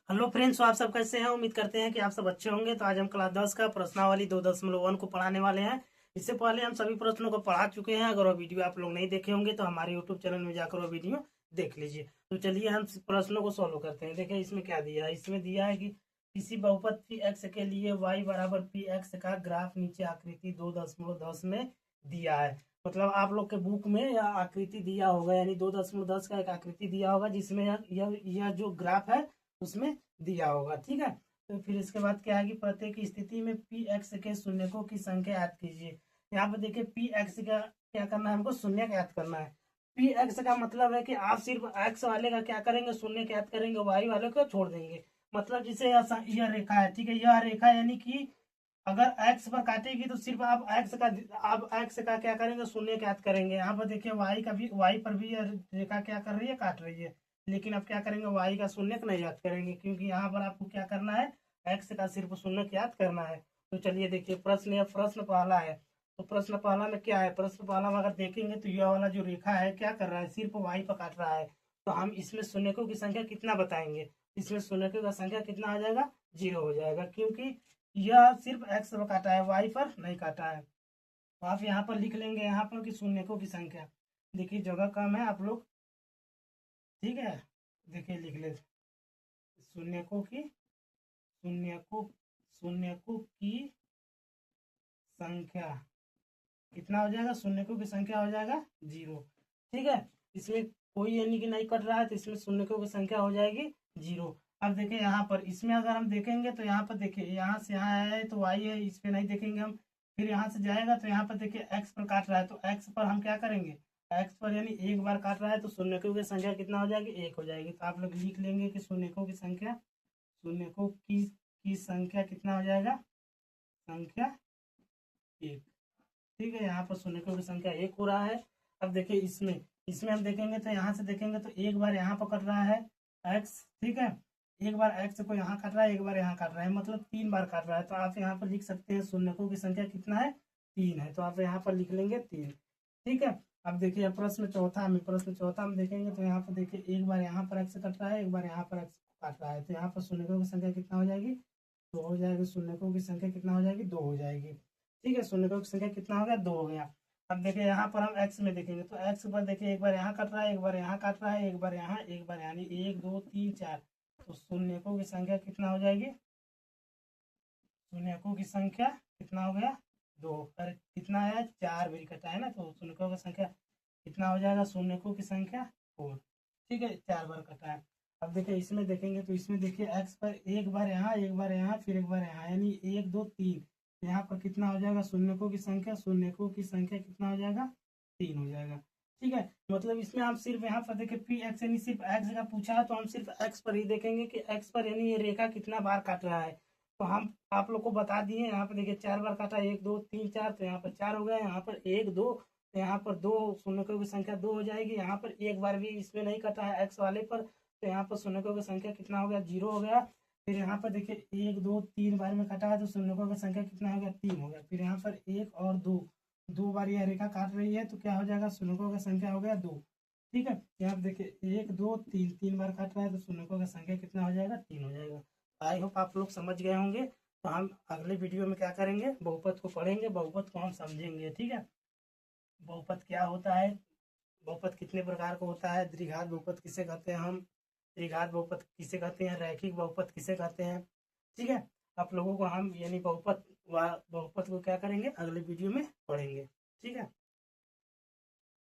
Hello friends, तो आप सब कैसे हैं? उम्मीद करते हैं कि आप सब अच्छे होंगे। तो आज हम क्लास 10 का प्रश्नावली 2.1 को पढ़ाने वाले हैं। इससे पहले हम सभी प्रश्नों को पढ़ा चुके हैं। अगर वो वीडियो आप लोग नहीं देखे होंगे तो हमारे यूट्यूब चैनल में जाकर वो वीडियो देख लीजिए। तो चलिए हम प्रश्नों को सॉल्व करते हैं। देखिए इसमें क्या दिया है। इसमें दिया है कि किसी बहुपद पी एक्स के लिए y बराबर पी एक्स का ग्राफ नीचे आकृति 2.10 में दिया है। मतलब आप लोग के बुक में यह आकृति दिया होगा, यानी 2.10 का एक आकृति दिया होगा जिसमें यह जो ग्राफ है उसमें दिया होगा। ठीक है, तो फिर इसके बाद क्या है कि प्रत्येक स्थिति में पी एक्स के शून्यकों की संख्या याद कीजिए। यहाँ पे देखिए पी एक्स का क्या करना है, हमको शून्य याद करना है। पी एक्स का मतलब है कि आप सिर्फ एक्स वाले का क्या करेंगे, शून्य याद करेंगे, वाई वाले को छोड़ देंगे। मतलब जिसे यह रेखा है, ठीक है, यह रेखा यानी कि अगर एक्स पर काटेगी तो सिर्फ आप एक्स का क्या करेंगे, शून्य याद करेंगे। यहाँ पर देखिए वाई का भी, वाई पर भी यह रेखा क्या कर रही है, काट रही है। लेकिन अब क्या करेंगे, वाई का शून्य नहीं याद करेंगे, क्योंकि यहाँ पर आपको क्या करना है, एक्स का सिर्फ शून्य याद करना है। तो चलिए देखिए प्रश्न पहला है। तो प्रश्न पहला में क्या है, प्रश्न पहला में अगर देखेंगे तो यह वाला जो रेखा है क्या कर रहा है, सिर्फ वाई पर काट रहा है। तो हम इसमें शून्यकों की संख्या कितना बताएंगे, इसमें शून्यकों का संख्या कितना आ जाएगा, 0 हो जाएगा, क्योंकि यह सिर्फ एक्स पर काटा है, वाई पर नहीं काटा है। तो आप यहाँ पर लिख लेंगे, यहाँ पर कि शून्यकों की संख्या। देखिए जगह कम है आप लोग, ठीक है, देखिए लिख ले शून्यकों की शून्यकों शून्यकों की संख्या कितना हो जाएगा, शून्यकों की संख्या हो जाएगा 0। ठीक है, इसमें कोई यानी कि नहीं कट रहा है तो इसमें शून्यकों की संख्या हो जाएगी 0। अब देखिए यहाँ पर इसमें अगर हम देखेंगे तो यहाँ पर देखिए यहाँ से यहाँ आया है तो वाई है, इस पे नहीं देखेंगे हम। फिर यहाँ से जाएगा तो यहाँ पर देखिए एक्स पर काट रहा है, तो एक्स पर हम क्या करेंगे, एक्स पर यानी एक बार काट रहा है तो शून्यकों की संख्या कितना हो जाएगी, 1 हो जाएगी। तो आप लोग लिख लेंगे कि शून्यकों की संख्या कितना हो जाएगा, संख्या 1। ठीक है, यहाँ पर शून्यकों की संख्या 1 हो रहा है। अब देखिए इसमें इसमें हम देखेंगे तो यहाँ से देखेंगे तो एक बार यहाँ पर कट रहा है एक्स, ठीक है, एक बार एक्स को यहाँ काट रहा है, एक बार यहाँ काट रहा है, मतलब 3 बार काट रहा है। तो आप यहाँ पर लिख सकते हैं शून्यकों की संख्या कितना है, 3 है। तो आप यहाँ पर लिख लेंगे 3। ठीक है, अब देखिए प्रश्न चौथा में देखेंगे तो यहाँ पर देखिए एक बार यहाँ पर एक्स कट रहा है, एक बार यहाँ पर एक्स काट रहा है। तो यहाँ पर शून्यकों की संख्या कितना हो जाएगी, 2 हो जाएगी। शून्यकों की संख्या कितना हो जाएगी, 2 हो जाएगी। ठीक है, शून्यकों की संख्या कितना हो गया, 2 हो गया। अब देखिए यहाँ पर हम एक्स में देखेंगे तो एक्स पर देखिए एक बार यहाँ कट रहा है, एक बार यहाँ काट रहा है, एक बार यहाँ, एक बार यानी 1 2 3 4। तो शून्यकों की संख्या कितना हो जाएगी, शून्यकों की संख्या कितना हो गया, 2। अरे कितना आया, 4 भी कटा है ना, तो शून्यकों की संख्या कितना हो जाएगा, शून्यकों की संख्या 4। ठीक है, 4 बार कटा है। अब देखिए इसमें देखेंगे तो इसमें देखिए एक्स पर एक बार यहाँ, एक बार यहाँ, फिर एक बार यहाँ, यानी 1 2 3। यहाँ पर कितना हो जाएगा, शून्यकों की संख्या कितना हो जाएगा, 3 हो जाएगा। ठीक है, मतलब इसमें आप सिर्फ यहाँ पर देखिए पी एक्स यानी सिर्फ एक्स का पूछा है, तो हम सिर्फ एक्स पर ही देखेंगे कि एक्स पर यानी ये रेखा कितना बार काट रहा है। तो हम आप लोग को बता दिए, यहाँ पर देखिए 4 बार काटा, 1 2 3 4, तो यहाँ पर 4 हो गया, यहाँ पर 1 2, तो यहाँ पर 2, शून्यकों की संख्या 2 हो जाएगी। यहाँ पर एक बार भी इसमें नहीं कटा है एक्स वाले पर, तो यहाँ पर शून्यकों की संख्या कितना हो गया, 0 हो गया। फिर यहाँ पर देखिए 1 2 3 बार में कटा है तो शून्यकों की संख्या कितना हो गया, 3 हो गया। फिर यहाँ पर 1 और 2, 2 बार यह रेखा काट रही है तो क्या हो जाएगा, शून्यकों की संख्या हो गया 2। ठीक है, यहाँ पर देखिए 1 2 3, 3 बार काट रहा है तो शून्यकों की संख्या कितना हो जाएगा, 3 हो जाएगा। आई होप आप लोग समझ गए होंगे। तो हम अगले वीडियो में क्या करेंगे, बहुपद को पढ़ेंगे, बहुपद को हम समझेंगे। ठीक है, बहुपद क्या होता है, बहुपद कितने प्रकार का होता है, द्विघात बहुपद किसे कहते हैं हम, त्रिघात बहुपद किसे कहते हैं, रैखिक बहुपद किसे कहते हैं। ठीक है, आप लोगों को हम यानी बहुपद को क्या करेंगे, अगले वीडियो में पढ़ेंगे।